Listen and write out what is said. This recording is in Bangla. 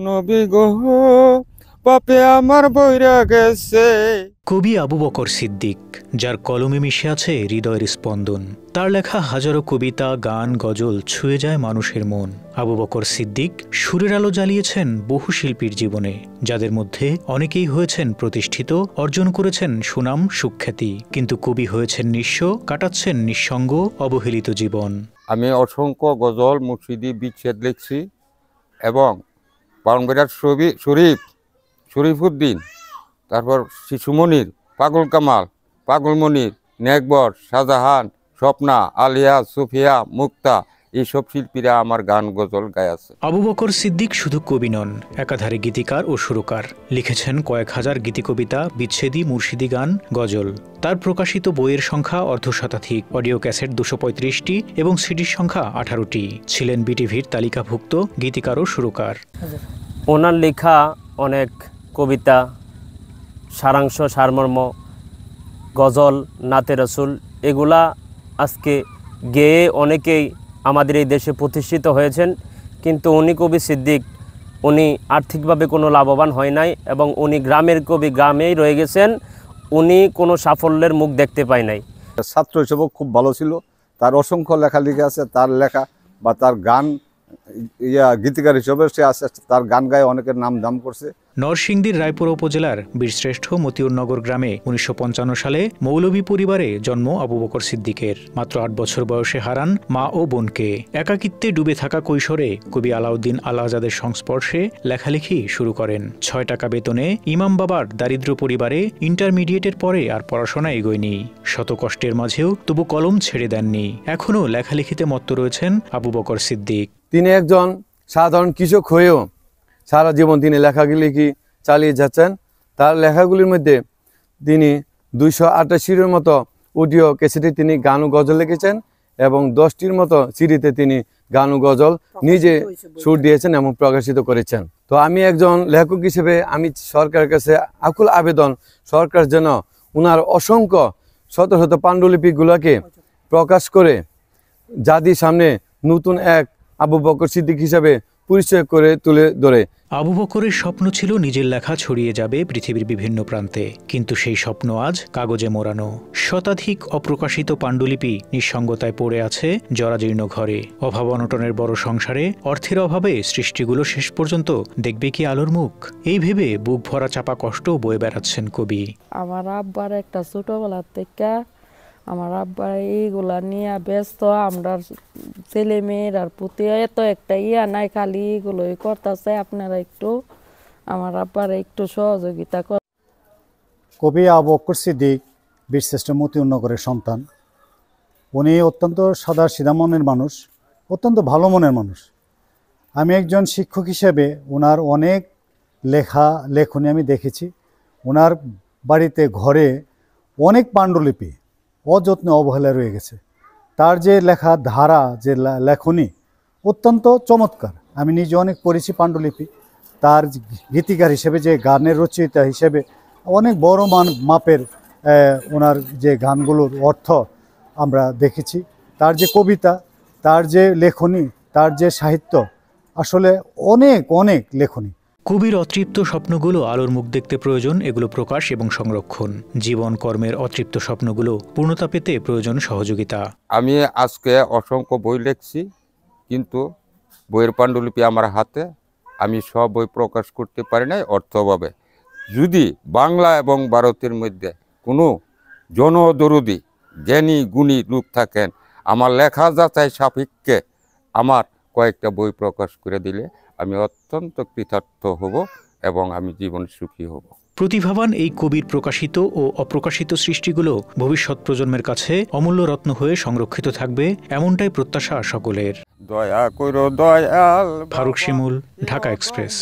নবী গো, পাপে আমার বইরা গেছে। কবি আবু বকর সিদ্দিক, যার কলমে মিশে আছে হৃদয়ের স্পন্দন। তার লেখা হাজারো কবিতা, গান, গজল ছুঁয়ে যায় মানুষের মন। আবু বকর সিদ্দিক সুরের আলো জ্বালিয়েছেন বহু শিল্পীর জীবনে, যাদের মধ্যে অনেকেই হয়েছেন প্রতিষ্ঠিত, অর্জন করেছেন সুনাম, সুখ্যাতি। কিন্তু কবি হয়েছেন নিঃস্ব, কাটাচ্ছেন নিঃসঙ্গ, অবহেলিত জীবন। আমি অসংখ্য গজল, মুর্শিদি, বিচ্ছেদ লিখছি এবং বাউনবাড়িয়ার শরীফুদ্দিন, তারপর শিশু মনির, পাগল কামাল, পাগল মনির, নেকবর, শাহজাহান, স্বপ্না, আলিয়া, সুফিয়া, মুক্তা, এইসব শিল্পীরা আমার গান গজল গাইছে। আবু বকর সিদ্দিক শুধু কবি নন, একাধারে গীতিকার ও সুরকার। লিখেছেন কয়েক হাজার গীতিকবিতা, বিচ্ছেদী, মুর্শিদি গান, গজল। তার প্রকাশিত বইয়ের সংখ্যা অর্ধশতাধিক, অডিও ক্যাসেট 235টি এবং সিডির সংখ্যা 18টি। ছিলেন বিটিভির তালিকাভুক্ত গীতিকার ও সুরকার। ওনার লেখা অনেক কবিতা, সারাংশ, সারমর্ম, গজল, নাতে রসুল, এগুলা আজকে গেয়ে অনেকেই আমাদের এই দেশে প্রতিষ্ঠিত হয়েছেন। কিন্তু উনি কবি সিদ্দিক, উনি আর্থিকভাবে কোনো লাভবান হয় নাই এবং উনি গ্রামের কবি, গ্রামেই রয়ে গেছেন। উনি কোনো সাফল্যের মুখ দেখতে পায় নাই। ছাত্র হিসেবেও খুব ভালো ছিল। তার অসংখ্য লেখা লিখে আছে। তার লেখা বা তার গান, গীতিকার হিসেবে সে আছে, তার গান গায়ে অনেকের নাম দাম করছে। নরসিংদীর রায়পুরা উপজেলার বীরশ্রেষ্ঠ মতিউরনগর গ্রামে 1955 সালে মৌলভী পরিবারে জন্ম আবু বকর সিদ্দিকের। মাত্র 8 বছর বয়সে হারান মা ও বোনকে। একাকিত্বে ডুবে থাকা কৈশোরে কবি আলাউদ্দিন আল আজাদের সংস্পর্শে লেখালেখি শুরু করেন। 6 টাকা বেতনে ইমাম বাবার দারিদ্র পরিবারে ইন্টারমিডিয়েটের পরে আর পড়াশোনা এগোয়নি। শত কষ্টের মাঝেও তবু কলম ছেড়ে দেননি। এখনও লেখালেখিতে মত্ত রয়েছেন আবু বকর সিদ্দিক। তিনি একজন সাধারণ কৃষক হয়েও সারা জীবন তিনি লেখাগুলি চালিয়ে যাচ্ছেন। তার লেখাগুলির মধ্যে তিনি 288টির মতো অডিও ক্যাসেটে তিনি গান ও গজল লিখেছেন এবং 10টির মতো সিডিতে তিনি গান ও গজল নিজে সুর দিয়েছেন এবং প্রকাশিত করেছেন। তো আমি একজন লেখক হিসেবে আমি সরকারের কাছে আকুল আবেদন, সরকার যেন ওনার অসংখ্য শত শত পাণ্ডুলিপিগুলোকে প্রকাশ করে জাতির সামনে নতুন এক আবু বকর সিদ্দিক হিসাবে পরিচয় করে তুলে ধরে। আবু বকরের স্বপ্ন ছিল নিজের লেখা ছড়িয়ে যাবে পৃথিবীর বিভিন্ন প্রান্তে, কিন্তু সেই স্বপ্ন আজ কাগজে মোড়ানো। শতাধিক অপ্রকাশিত পাণ্ডুলিপি নিঃসঙ্গতায় পড়ে আছে জরাজীর্ণ ঘরে। অভাব অনটনের বড় সংসারে অর্থের অভাবে সৃষ্টিগুলো শেষ পর্যন্ত দেখবে কি আলোর মুখ, এই ভেবে বুক ভরা চাপা কষ্ট বয়ে বেড়াচ্ছেন কবি। আমার আব্বার একটা ছোটবেলার থেকে আমার আব্বা এইগুলা নিয়ে ব্যস্ত। আমরা ছেলে মেয়ের প্রতি এত একটা নাই, খালি এগুলোই করতেছে। আপনারা একটু আমার আব্বার একটু সহযোগিতা করেন। কবি আবু বকর সিদ্দিক বীরশ্রেষ্ঠ মতিউরনগরের সন্তান। উনি অত্যন্ত সাদা সিধা মনের মানুষ, অত্যন্ত ভালো মনের মানুষ। আমি একজন শিক্ষক হিসেবে ওনার অনেক লেখনী আমি দেখেছি। ওনার বাড়িতে ঘরে অনেক পাণ্ডুলিপি অযত্নে অবহেলায় রয়ে গেছে। তার যে লেখা ধারা, যে লেখনী অত্যন্ত চমৎকার। আমি নিজে অনেক পড়েছি পাণ্ডুলিপি। তার গীতিকার হিসেবে, যে গানের রচয়িতা হিসেবে অনেক বড় মাপের ওনার যে গানগুলোর অর্থ আমরা দেখেছি। তার যে কবিতা, তার যে লেখনী, তার যে সাহিত্য, আসলে অনেক অনেক লেখনী। কবির অতৃপ্ত স্বপ্নগুলো আলোর মুখ দেখতে প্রয়োজন এগুলো প্রকাশ এবং সংরক্ষণ। জীবন কর্মের অতৃপ্ত স্বপ্নগুলো পূর্ণতা পেতে প্রয়োজন সহযোগিতা। আমি আজকে অসংখ্য বই লিখছি, কিন্তু বইয়ের পাণ্ডুলিপি আমার হাতে। আমি সব বই প্রকাশ করতে পারি নাই অর্থভাবে। যদি বাংলা এবং ভারতের মধ্যে কোনো জনদরদি জ্ঞানী গুণী লোক থাকেন, আমার লেখা যাচাই সাপেক্ষে আমার কয়েকটা বই প্রকাশ করে দিলে আমি অত্যন্ত কৃতার্থ হব এবং আমি জীবন সুখী হব। প্রতিভাবান এই কবির প্রকাশিত ও অপ্রকাশিত সৃষ্টিগুলো ভবিষ্যৎ প্রজন্মের কাছে অমূল্য রত্ন হয়ে সংরক্ষিত থাকবে, এমনটাই প্রত্যাশা সকলের। দয়া করো দয়াল। ফারুক শিমুল, ঢাকা এক্সপ্রেস।